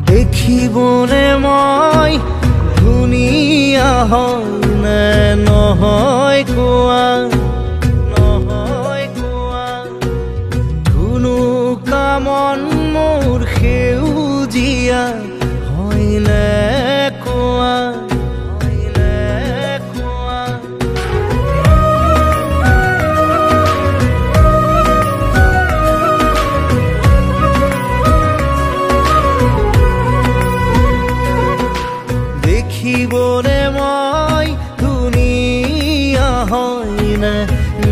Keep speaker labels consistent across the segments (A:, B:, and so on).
A: দেখিবনে মই ধুনীয়া হয় নে নহয় কোৱা, নহয় কোৱা। ধুনুকা মন মোৰ সেউজীয়া হয় নে কোৱা, হয় নে কোৱা। দেখিবনে মই ধুনীয়া হয় নে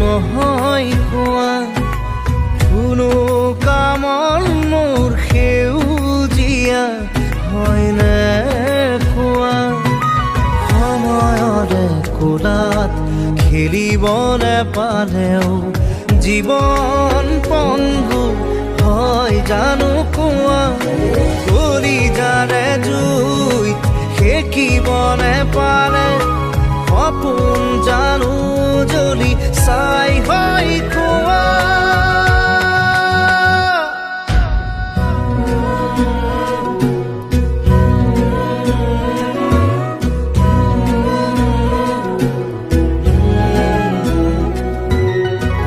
A: নহয় কোৱা, ধুনুকা মন মোৰ সেউজীয়া হয় নে কোৱা। সময়ৰে কোলাত খেলিবনে পালেও জীৱন পংগু হয় জানো কোৱা। কলিজাৰে জুইত সেকিবনে পাৰে সপোন জানো জ্বলি চাই হয় কোৱা।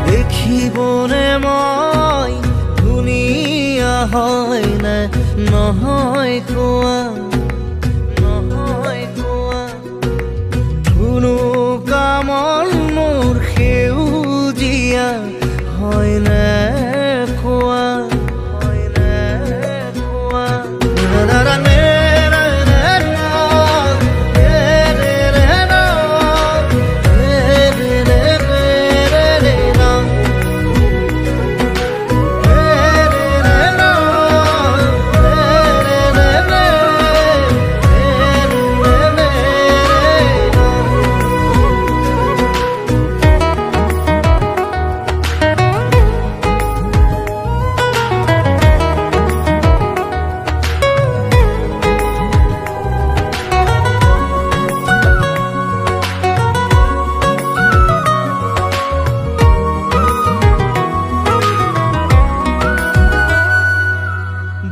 A: দেখিবনে মই ধুনীয়া হয় নে নহয় কোৱা, নহয় কোৱা। ধুনুকা মন মোৰ সেউজীয়া হয় নে কোৱা, হয় নে কোৱা।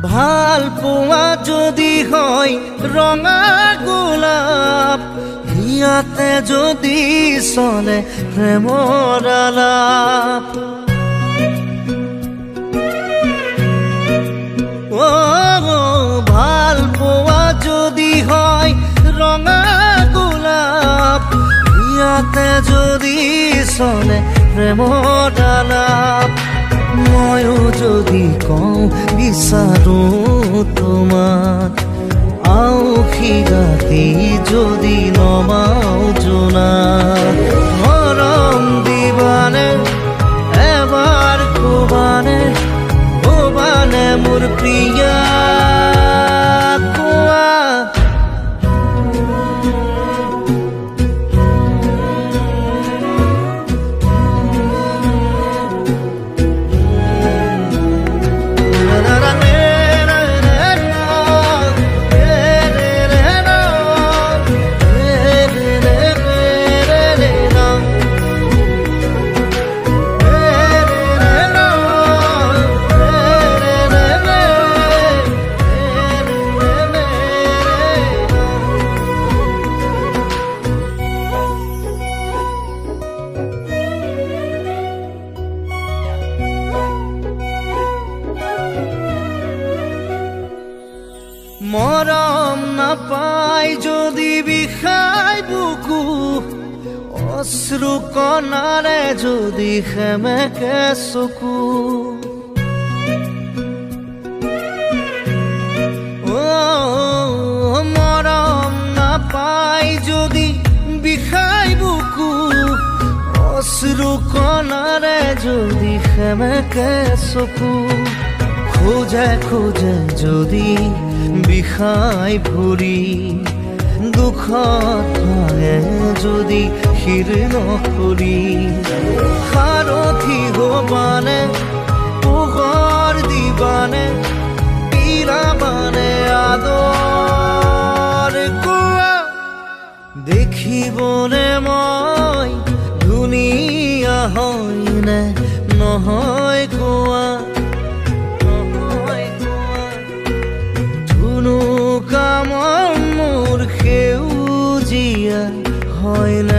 A: ভাল পোৱা যদি হয় ৰঙা গোলাপ, ইয়াতে যদি চলে প্ৰেমৰ আলাপ। ভাল পোৱা যদি হয় ৰঙা গোলাপ, ইয়াতে যদি চলে প্ৰেমৰ আলাপ। ময়ো যদি কওঁ বিচাৰো তোমাক, আউসী ৰাতি যদি নমাও জোনাক। মৰম দিবানে এবাৰ কবানে, কবানে মোৰ প্ৰিয়া কোৱা। মৰম নাপাই যদি বিষাই বুকু, অশ্ৰু কণাৰে যদি সেমেকে চকু। মৰম নাপাই যদি বিষাই বুকু, অশ্ৰু কণাৰে যদি সেমেকে চকু। খোজে খোজে যদি বিষাই ভৰি, দুখত ভাঙে যদি শিৰ নকৰি। সাৰথি হবানে পোহৰ দিবানে, দিলাবানে আদৰ কোৱা। দেখিবনে মই ধুনীয়া হয় নে নহয় কোৱা, নহয় কোৱা। ধুনু হয়নে